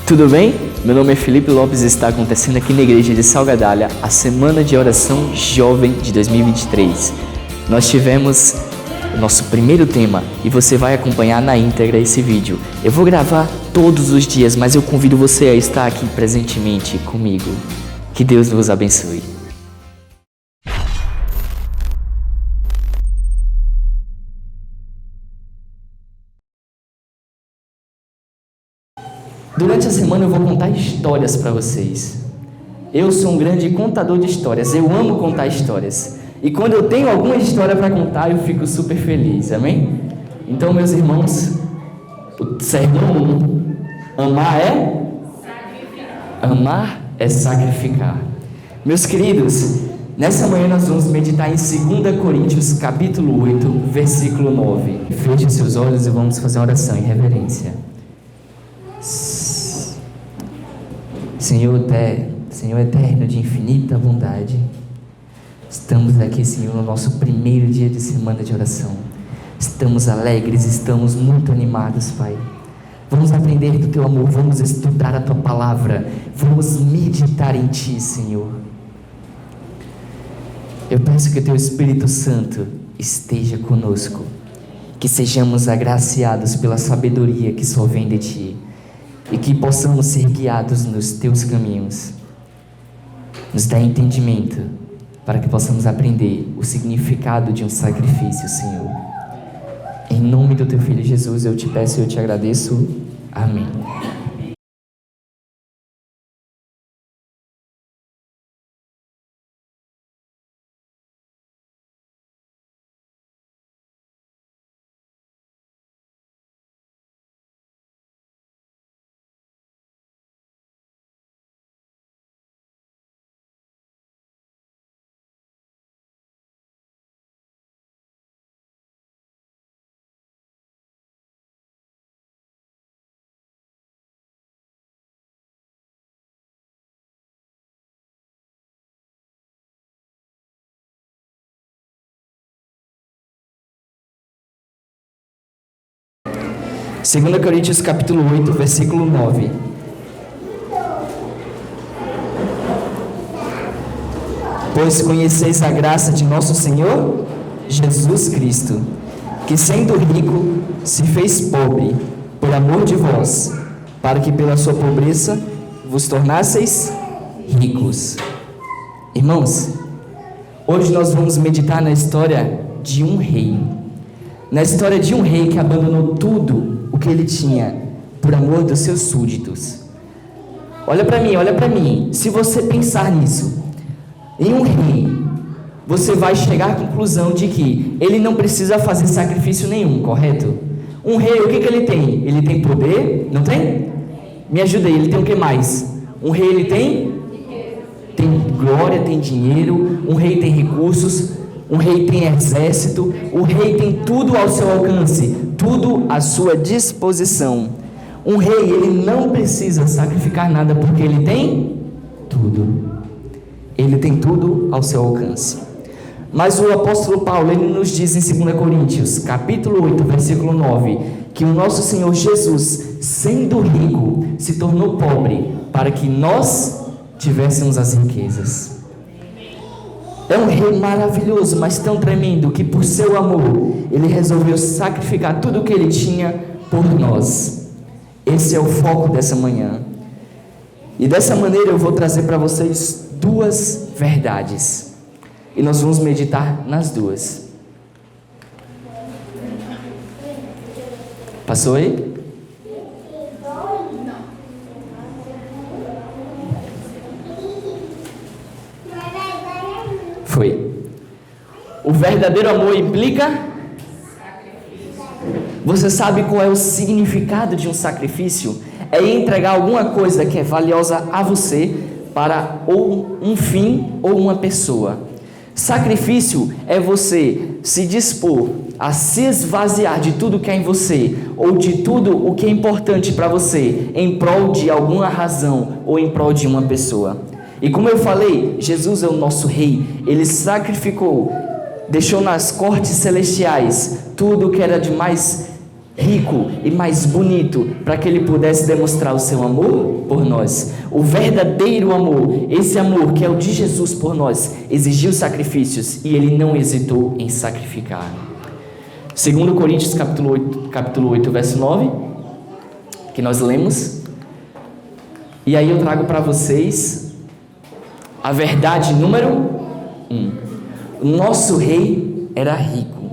Tudo bem? Meu nome é Felipe Lopes e está acontecendo aqui na igreja de Salgadalha a Semana de Oração Jovem de 2023. Nós tivemos o nosso primeiro tema e você vai acompanhar na íntegra esse vídeo. Eu vou gravar todos os dias, mas eu convido você a estar aqui presentemente comigo. Que Deus nos abençoe. Durante a semana eu vou contar histórias para vocês. Eu sou um grande contador de histórias, eu amo contar histórias. E quando eu tenho alguma história para contar, eu fico super feliz, amém? Então, meus irmãos, o sermão 1, amar é sacrificar. Meus queridos, nessa manhã nós vamos meditar em 2 Coríntios capítulo 8, versículo 9. Feche seus olhos e vamos fazer uma oração em reverência. Senhor eterno de infinita bondade, estamos aqui, Senhor, no nosso primeiro dia de semana de oração. Estamos alegres, estamos muito animados, Pai. Vamos aprender do Teu amor, vamos estudar a Tua palavra, vamos meditar em Ti, Senhor. Eu peço que o Teu Espírito Santo esteja conosco, que sejamos agraciados pela sabedoria que só vem de Ti, e que possamos ser guiados nos Teus caminhos. Nos dá entendimento para que possamos aprender o significado de um sacrifício, Senhor. Em nome do Teu Filho Jesus eu te peço e eu te agradeço. Amém. Segunda Coríntios capítulo 8, versículo 9. Pois conheceis a graça de nosso Senhor Jesus Cristo, que sendo rico, se fez pobre, por amor de vós, para que pela sua pobreza vos tornasseis ricos. Irmãos, hoje nós vamos meditar na história de um rei. Na história de um rei que abandonou tudo o que ele tinha por amor dos seus súditos. Olha para mim, se você pensar nisso, em um rei, você vai chegar à conclusão de que ele não precisa fazer sacrifício nenhum, correto? Um rei, o que ele tem? Ele tem poder, não tem? Me ajuda aí, ele tem o que mais? Um rei, ele tem glória, tem dinheiro, um rei tem recursos, um rei tem exército, o rei tem tudo ao seu alcance, tudo à sua disposição. Um rei, ele não precisa sacrificar nada porque ele tem tudo. Ele tem tudo ao seu alcance. Mas o apóstolo Paulo, ele nos diz em 2 Coríntios, capítulo 8, versículo 9, que o nosso Senhor Jesus, sendo rico, se tornou pobre para que nós tivéssemos as riquezas. É um rei maravilhoso, mas tão tremendo, que por seu amor, ele resolveu sacrificar tudo o que ele tinha por nós. Esse é o foco dessa manhã. E dessa maneira eu vou trazer para vocês duas verdades. E nós vamos meditar nas duas. Passou aí? Foi. O verdadeiro amor implica sacrifício. Você sabe qual é o significado de um sacrifício? É entregar alguma coisa que é valiosa a você para ou um fim ou uma pessoa. Sacrifício é você se dispor a se esvaziar de tudo que é em você ou de tudo o que é importante para você em prol de alguma razão ou em prol de uma pessoa. E como eu falei, Jesus é o nosso rei. Ele sacrificou, deixou nas cortes celestiais tudo o que era de mais rico e mais bonito para que ele pudesse demonstrar o seu amor por nós. O verdadeiro amor, esse amor que é o de Jesus por nós, exigiu sacrifícios e ele não hesitou em sacrificar. 2 Coríntios capítulo 8, verso 9, que nós lemos. E aí eu trago para vocês a verdade número 1. O nosso rei era rico.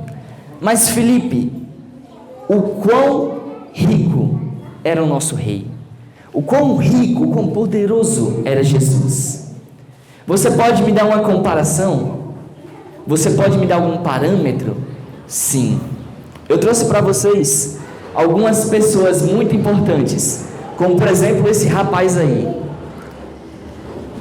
Mas Filipe, o quão rico era o nosso rei? O quão rico, o quão poderoso era Jesus? Você pode me dar uma comparação? Você pode me dar algum parâmetro? Sim. Eu trouxe para vocês algumas pessoas muito importantes, como por exemplo esse rapaz aí.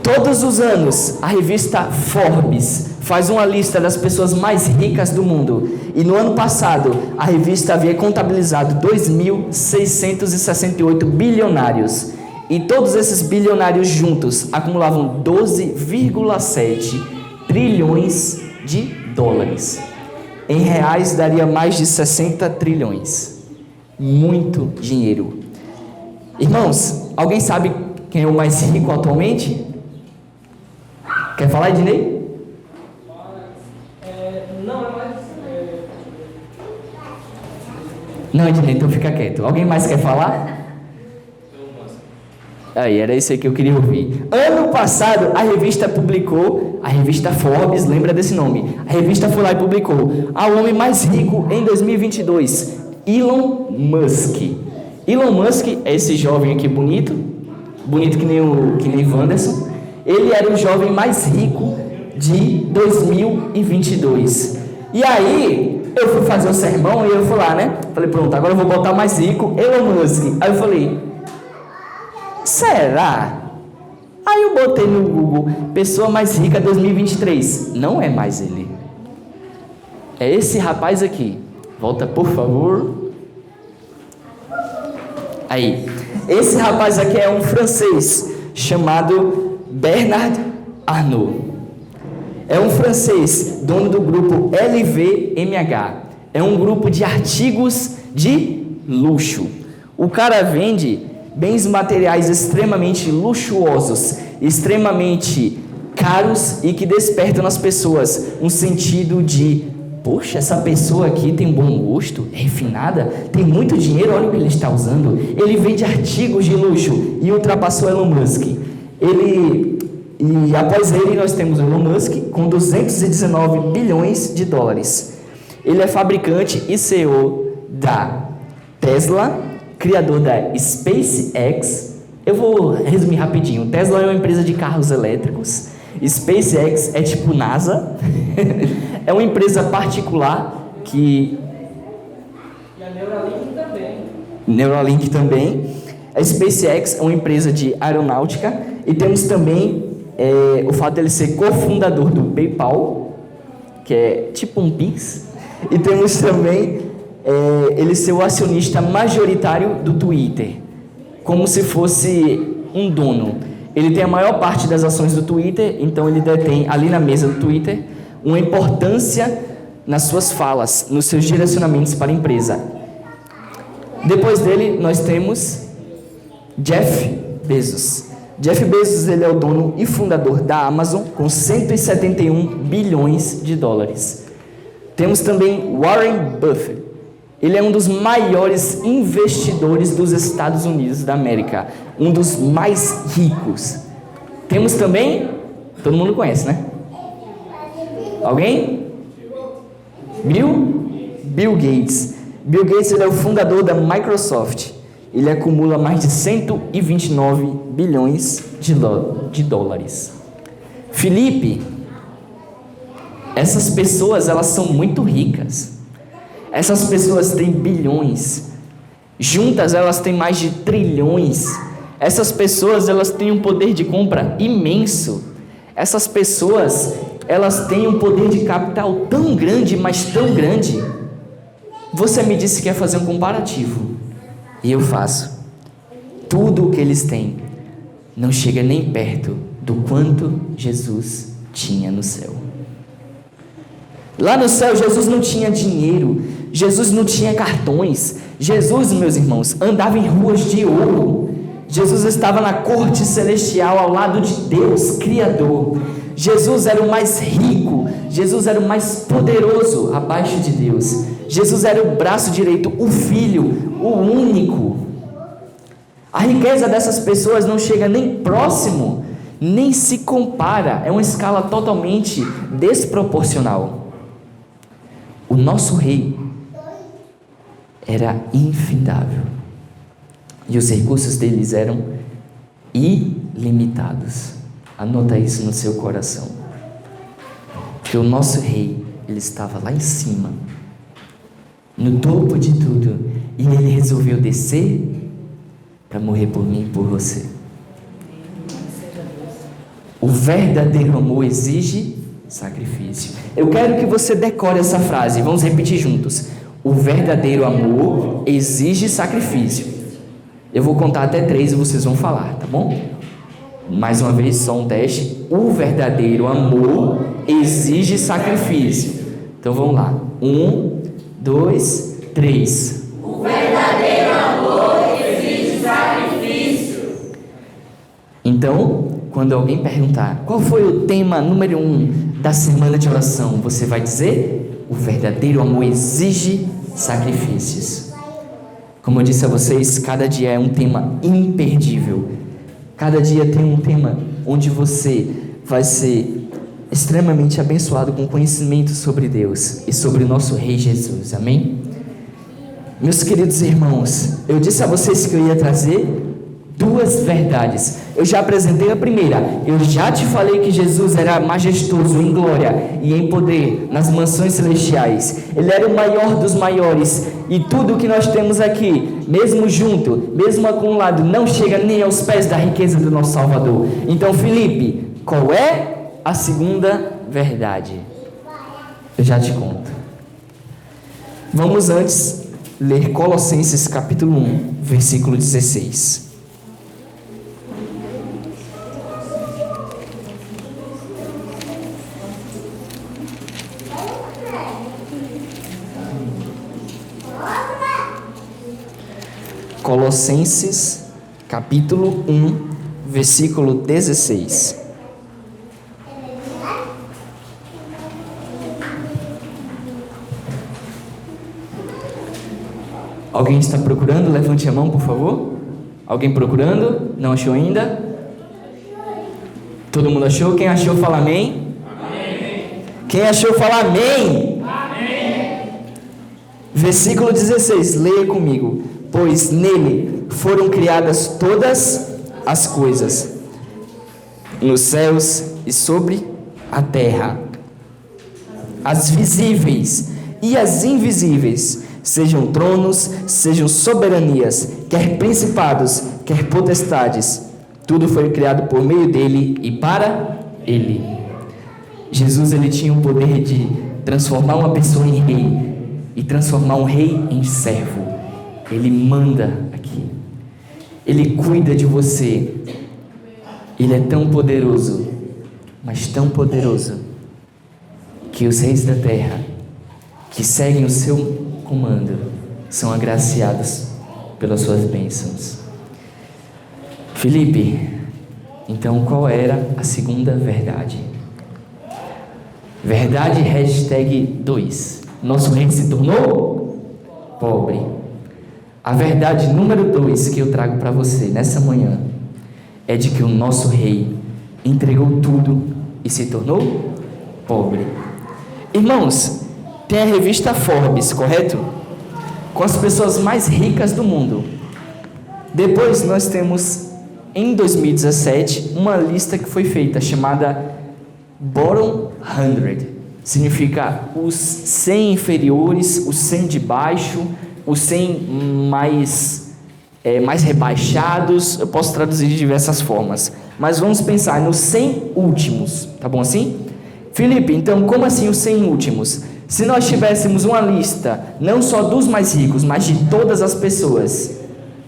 Todos os anos a revista Forbes faz uma lista das pessoas mais ricas do mundo, e no ano passado a revista havia contabilizado 2.668 bilionários, e todos esses bilionários juntos acumulavam 12,7 trilhões de dólares. Em reais daria mais de 60 trilhões. Muito dinheiro. Irmãos, alguém sabe quem é o mais rico atualmente? Quer falar, Ednei? Não, Ednei, então fica quieto. Alguém mais quer falar? Aí, era isso aí que eu queria ouvir. Ano passado, a revista Forbes, lembra desse nome? A revista foi lá e publicou o homem mais rico em 2022, Elon Musk. Elon Musk é esse jovem aqui bonito que nem Wanderson. Ele era o jovem mais rico de 2022. E aí, eu fui fazer um sermão e eu fui lá, né? Falei, pronto, agora eu vou botar mais rico, Elon Musk. Aí eu falei, será? Aí eu botei no Google, pessoa mais rica 2023. Não é mais ele. É esse rapaz aqui. Volta, por favor. Aí. Esse rapaz aqui é um francês chamado Bernard Arnault. É um francês, dono do grupo LVMH. É um grupo de artigos de luxo. O cara vende bens materiais extremamente luxuosos, extremamente caros e que despertam nas pessoas um sentido de: poxa, essa pessoa aqui tem um bom gosto, é refinada, tem muito dinheiro, olha o que ele está usando. Ele vende artigos de luxo e ultrapassou Elon Musk. E após ele nós temos o Elon Musk com 219 bilhões de dólares. Ele é fabricante e CEO da Tesla, criador da SpaceX. Eu vou resumir rapidinho. Tesla é uma empresa de carros elétricos. SpaceX é tipo NASA. É uma empresa particular que... E a Neuralink também. A SpaceX é uma empresa de aeronáutica. E temos também o fato de ele ser cofundador do PayPal, que é tipo um Pix. E temos também ele ser o acionista majoritário do Twitter, como se fosse um dono. Ele tem a maior parte das ações do Twitter, então ele detém ali na mesa do Twitter uma importância nas suas falas, nos seus direcionamentos para a empresa. Depois dele, nós temos Jeff Bezos. Jeff Bezos, ele é o dono e fundador da Amazon, com 171 bilhões de dólares. Temos também Warren Buffett. Ele é um dos maiores investidores dos Estados Unidos da América, um dos mais ricos. Temos também, todo mundo conhece, né? Alguém? Bill Gates. Bill Gates, ele é o fundador da Microsoft. Ele acumula mais de 129 bilhões de dólares. Filipe, essas pessoas, elas são muito ricas. Essas pessoas têm bilhões. Juntas, elas têm mais de trilhões. Essas pessoas, elas têm um poder de compra imenso. Essas pessoas, elas têm um poder de capital tão grande, mas tão grande. Você me disse que quer fazer um comparativo. E eu faço. Tudo o que eles têm não chega nem perto do quanto Jesus tinha no céu. Lá no céu, Jesus não tinha dinheiro, Jesus não tinha cartões, Jesus, meus irmãos, andava em ruas de ouro. Jesus estava na corte celestial ao lado de Deus, Criador. Jesus era o mais rico, Jesus era o mais poderoso abaixo de Deus. Jesus era o braço direito, o Filho, o único. A riqueza dessas pessoas não chega nem próximo, nem se compara, é uma escala totalmente desproporcional. O nosso rei era infindável e os recursos deles eram ilimitados. Anota isso no seu coração, porque o nosso rei, ele estava lá em cima, no topo de tudo, e ele resolveu descer para morrer por mim e por você. O verdadeiro amor exige sacrifício. Eu quero que você decore essa frase, vamos repetir juntos. O verdadeiro amor exige sacrifício. Eu vou contar até 3 e vocês vão falar, tá bom? Mais uma vez, só um teste. O verdadeiro amor exige sacrifício. Então vamos lá. 1, 2, 3. O verdadeiro amor exige sacrifício. Então, quando alguém perguntar qual foi o tema número 1 da semana de oração, você vai dizer: o verdadeiro amor exige sacrifícios. Como eu disse a vocês, cada dia é um tema imperdível. Cada dia tem um tema onde você vai ser extremamente abençoado com conhecimento sobre Deus e sobre o nosso Rei Jesus, amém? Meus queridos irmãos, eu disse a vocês que eu ia trazer 2 verdades. Eu já apresentei a primeira. Eu já te falei que Jesus era majestoso em glória e em poder nas mansões celestiais. Ele era o maior dos maiores. E tudo que nós temos aqui, mesmo junto, mesmo acumulado, não chega nem aos pés da riqueza do nosso Salvador. Então, Felipe, qual é a segunda verdade? Eu já te conto. Vamos antes ler Colossenses capítulo 1, versículo 16. Colossenses capítulo 1, versículo 16. Alguém está procurando? Levante a mão, por favor. Alguém procurando? Não achou ainda? Todo mundo achou? Quem achou, fala amém. Amém. Quem achou, fala amém. Amém. Versículo 16, leia comigo. Pois nele foram criadas todas as coisas, nos céus e sobre a terra, as visíveis e as invisíveis, sejam tronos, sejam soberanias, quer principados, quer potestades, tudo foi criado por meio dele e para ele. Jesus, ele tinha o poder de transformar uma pessoa em rei e transformar um rei em servo. Ele manda aqui, ele cuida de você. Ele é tão poderoso, mas tão poderoso, que os reis da terra que seguem o seu comando são agraciados pelas suas bênçãos. Felipe, então qual era a segunda verdade? Verdade #2. Nosso rei se tornou pobre. A verdade número 2 que eu trago para você nessa manhã é de que o nosso rei entregou tudo e se tornou pobre. Irmãos, tem a revista Forbes, correto? Com as pessoas mais ricas do mundo. Depois nós temos, em 2017, uma lista que foi feita chamada Bottom 100. Significa os 100 inferiores, os 100 de baixo, os 100 mais rebaixados. Eu posso traduzir de diversas formas, mas vamos pensar nos 100 últimos, tá bom assim? Felipe, então como assim os 100 últimos? Se nós tivéssemos uma lista, não só dos mais ricos, mas de todas as pessoas,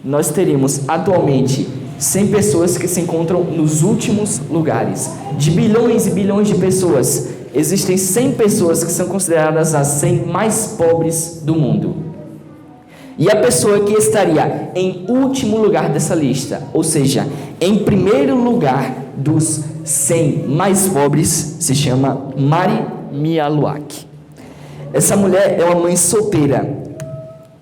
nós teríamos atualmente 100 pessoas que se encontram nos últimos lugares. De bilhões e bilhões de pessoas, existem 100 pessoas que são consideradas as 100 mais pobres do mundo. E a pessoa que estaria em último lugar dessa lista, ou seja, em primeiro lugar dos 100 mais pobres, se chama Mari Mialuak. Essa mulher é uma mãe solteira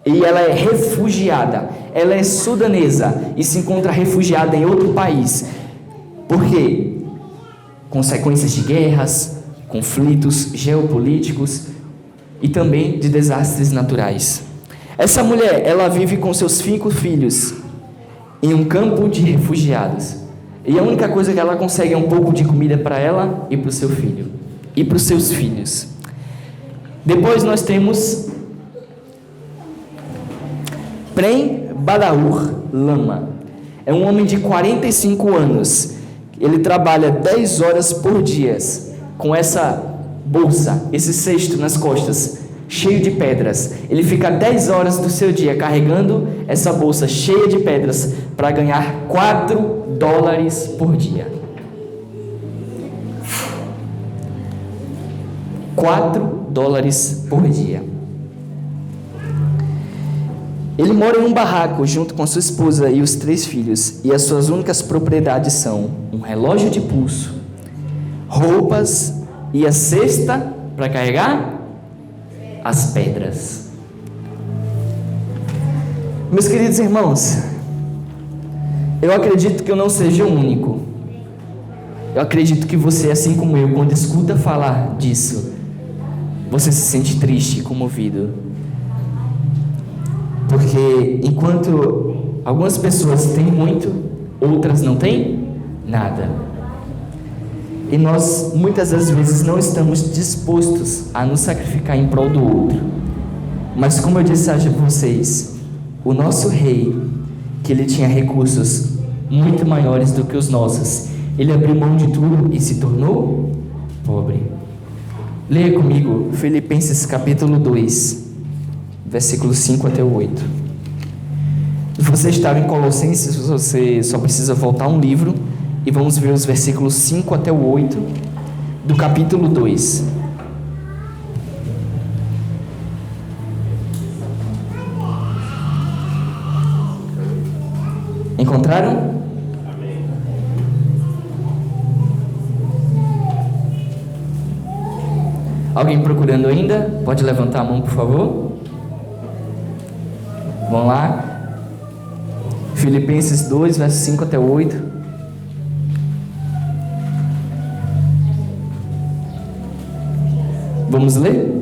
e ela é refugiada. Ela é sudanesa e se encontra refugiada em outro país. Por quê? Consequências de guerras, conflitos geopolíticos e também de desastres naturais. Essa mulher, ela vive com seus 5 filhos em um campo de refugiados. E a única coisa que ela consegue é um pouco de comida para ela e para o seu filho. E para os seus filhos. Depois nós temos Prem Badaur Lama. É um homem de 45 anos. Ele trabalha 10 horas por dia com essa bolsa, esse cesto nas costas, cheio de pedras. Ele fica 10 horas do seu dia carregando essa bolsa cheia de pedras para ganhar $4 por dia. $4 por dia. Ele mora em um barraco junto com sua esposa e os 3 filhos, e as suas únicas propriedades são um relógio de pulso, roupas e a cesta para carregar as pedras. Meus queridos irmãos, eu acredito que eu não seja o único. Eu acredito que você, assim como eu, quando escuta falar disso, você se sente triste e comovido. Porque enquanto algumas pessoas têm muito, outras não têm nada. E nós, muitas das vezes, não estamos dispostos a nos sacrificar em prol do outro. Mas como eu disse a vocês, o nosso rei, que ele tinha recursos muito maiores do que os nossos, ele abriu mão de tudo e se tornou pobre. Leia comigo Filipenses capítulo 2. Versículos 5 até o 8. Se você estava em Colossenses, você só precisa voltar um livro e vamos ver os versículos 5 até o 8 do capítulo 2. Encontraram? Alguém procurando ainda? Pode levantar a mão, por favor. Vamos lá, Filipenses 2, versos 5 até 8. Vamos ler?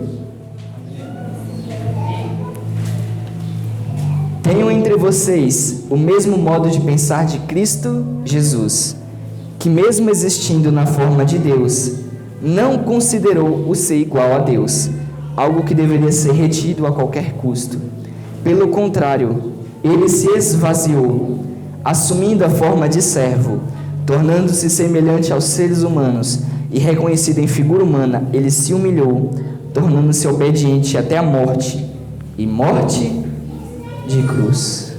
Tenham entre vocês o mesmo modo de pensar de Cristo Jesus, que mesmo existindo na forma de Deus, não considerou o ser igual a Deus, algo que deveria ser retido a qualquer custo. Pelo contrário, ele se esvaziou, assumindo a forma de servo, tornando-se semelhante aos seres humanos, e reconhecido em figura humana, ele se humilhou, tornando-se obediente até a morte, e morte de cruz.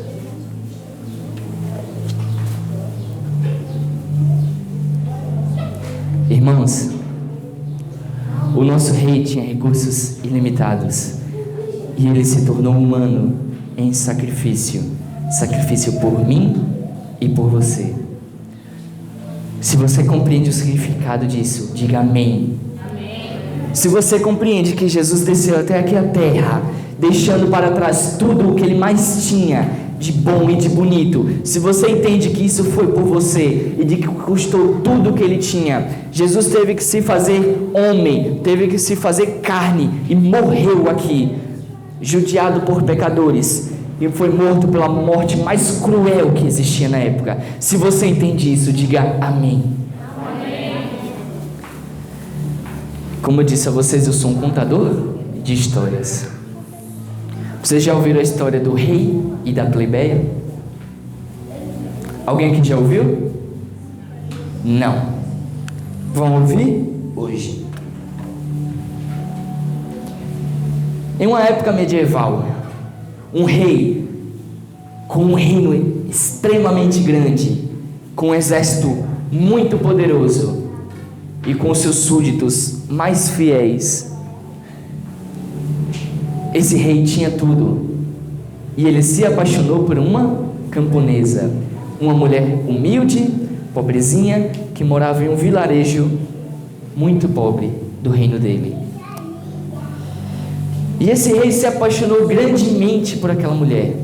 Irmãos, o nosso rei tinha recursos ilimitados. E ele se tornou humano em sacrifício por mim e por você. Se você compreende o significado disso, diga amém. Amém. Se você compreende que Jesus desceu até aqui a terra, deixando para trás tudo o que ele mais tinha de bom e de bonito, se você entende que isso foi por você e de que custou tudo o que ele tinha, Jesus teve que se fazer homem, teve que se fazer carne e morreu aqui, judiado por pecadores, e foi morto pela morte mais cruel que existia na época. Se você entende isso, diga amém. Amém. Como eu disse a vocês, eu sou um contador de histórias. Vocês já ouviram a história do rei e da plebeia? Alguém aqui já ouviu? Não. Vão ouvir hoje. Em uma época medieval, um rei com um reino extremamente grande, com um exército muito poderoso e com seus súditos mais fiéis. Esse rei tinha tudo, e ele se apaixonou por uma camponesa, uma mulher humilde, pobrezinha, que morava em um vilarejo muito pobre do reino dele. E esse rei se apaixonou grandemente por aquela mulher.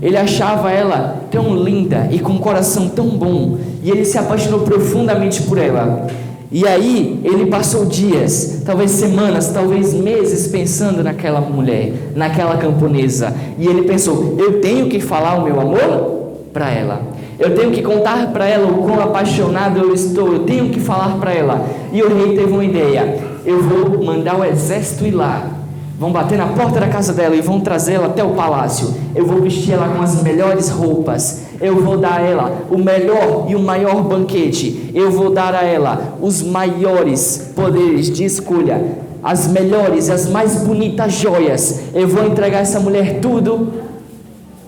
Ele achava ela tão linda e com um coração tão bom, e ele se apaixonou profundamente por ela. E aí ele passou dias, talvez semanas, talvez meses pensando naquela mulher, naquela camponesa. E ele pensou: eu tenho que falar o meu amor para ela, eu tenho que contar para ela o quão apaixonado eu estou, eu tenho que falar para ela. E o rei teve uma ideia: eu vou mandar o exército ir lá, vão bater na porta da casa dela e vão trazê-la até o palácio. Eu vou vestir ela com as melhores roupas, eu vou dar a ela o melhor e o maior banquete, eu vou dar a ela os maiores poderes de escolha, as melhores, as mais bonitas joias. Eu vou entregar a essa mulher tudo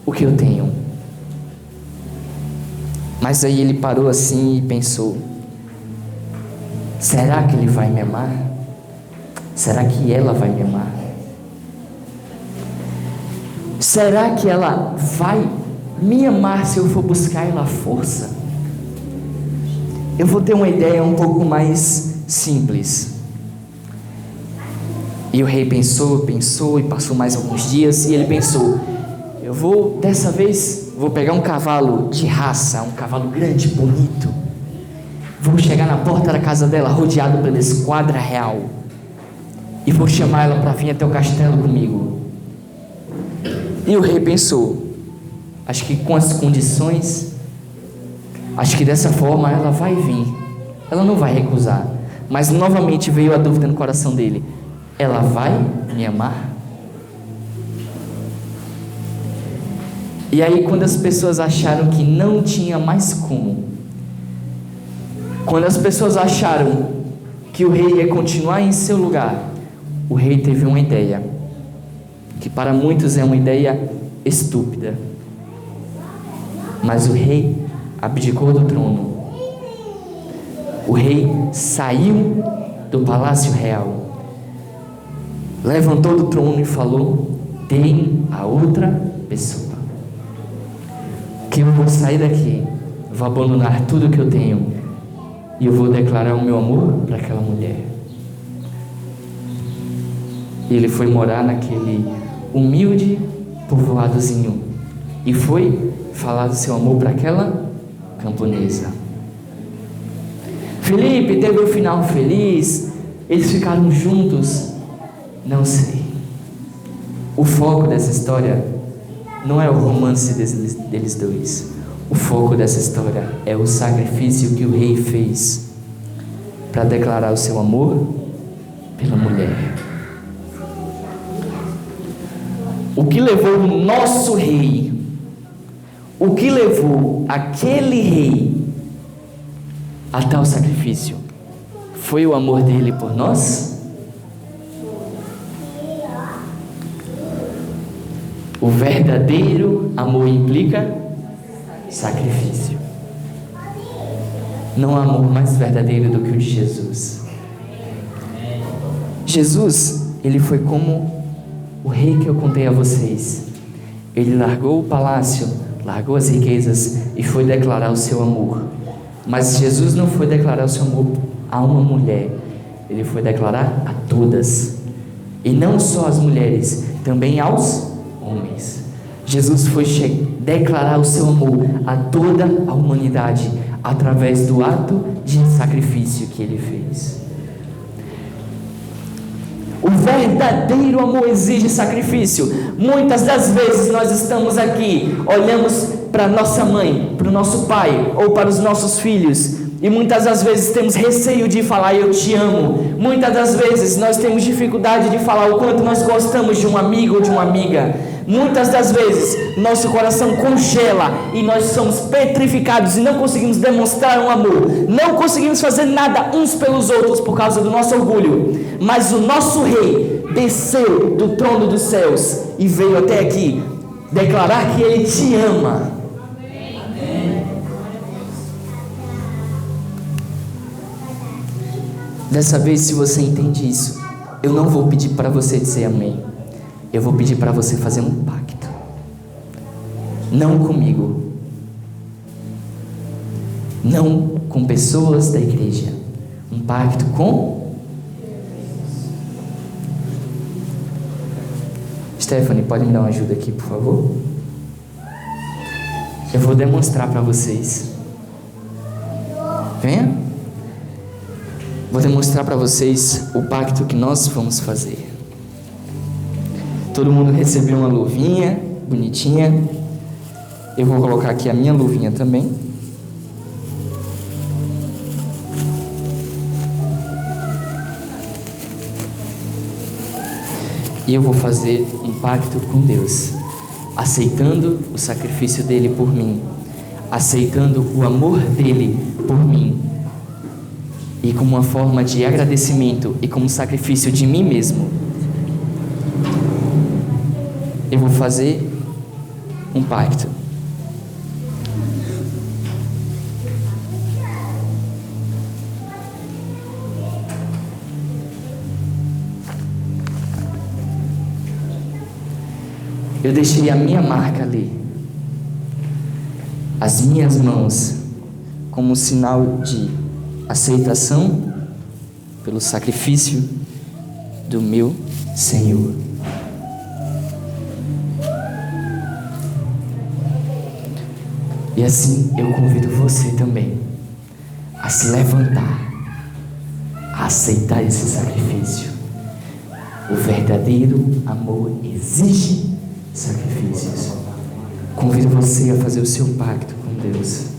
o que eu tenho. Mas aí ele parou assim e pensou: será que ele vai me amar? Será que ela vai me amar? Será que ela vai me amar se eu for buscar ela à força? Eu vou ter uma ideia um pouco mais simples. E o rei pensou e passou mais alguns dias, e ele pensou: eu vou, dessa vez, vou pegar um cavalo de raça, um cavalo grande, bonito. Vou chegar na porta da casa dela, rodeado pela esquadra real, e vou chamar ela para vir até o castelo comigo. E o rei pensou: acho que com as condições, acho que dessa forma ela vai vir, ela não vai recusar. Mas novamente veio a dúvida no coração dele: ela vai me amar? E aí, quando as pessoas acharam que não tinha mais como, quando as pessoas acharam que o rei ia continuar em seu lugar, o rei teve uma ideia, que para muitos é uma ideia estúpida. Mas o rei abdicou do trono. O rei saiu do palácio real, levantou do trono e falou: deem a outra pessoa, que eu vou sair daqui, vou abandonar tudo que eu tenho, e eu vou declarar o meu amor para aquela mulher. E ele foi morar naquele humilde povoadozinho, e foi falar do seu amor para aquela camponesa. Felipe teve um final feliz, eles ficaram juntos? Não sei. O foco dessa história não é o romance deles dois. O foco dessa história é o sacrifício que o rei fez para declarar o seu amor pela mulher. O que levou o nosso rei, o que levou aquele rei até o sacrifício, foi o amor dele por nós? O verdadeiro amor implica sacrifício. Não há amor mais verdadeiro do que o de Jesus. Jesus, ele foi como o rei que eu contei a vocês. Ele largou o palácio, largou as riquezas e foi declarar o seu amor. Mas Jesus não foi declarar o seu amor a uma mulher, ele foi declarar a todas. E não só às mulheres, também aos homens. Jesus foi declarar o seu amor a toda a humanidade através do ato de sacrifício que ele fez. O verdadeiro amor exige sacrifício. Muitas das vezes nós estamos aqui, olhamos para nossa mãe, para o nosso pai ou para os nossos filhos, e muitas das vezes temos receio de falar eu te amo. Muitas das vezes nós temos dificuldade de falar o quanto nós gostamos de um amigo ou de uma amiga. Muitas das vezes nosso coração congela e nós somos petrificados e não conseguimos demonstrar um amor, não conseguimos fazer nada uns pelos outros por causa do nosso orgulho. Mas o nosso rei desceu do trono dos céus e veio até aqui declarar que ele te ama. Dessa vez, se você entende isso, eu não vou pedir para você dizer amém. Eu vou pedir para você fazer um pacto. não comigo, não com pessoas da igreja, um pacto com Stephanie. Pode me dar uma ajuda aqui, por favor? Eu vou demonstrar para vocês. Venha. Vou demonstrar para vocês o pacto que nós vamos fazer. Todo mundo recebeu uma luvinha bonitinha. Eu vou colocar aqui a minha luvinha também. E eu vou fazer um pacto com Deus, aceitando o sacrifício dele por mim, aceitando o amor dele por mim, e como uma forma de agradecimento e como sacrifício de mim mesmo, eu vou fazer um pacto. Eu deixei a minha marca ali, as minhas mãos, como sinal de aceitação pelo sacrifício do meu Senhor. E assim eu convido você também a se levantar, a aceitar esse sacrifício. O verdadeiro amor exige sacrifícios. Convido você a fazer o seu pacto com Deus.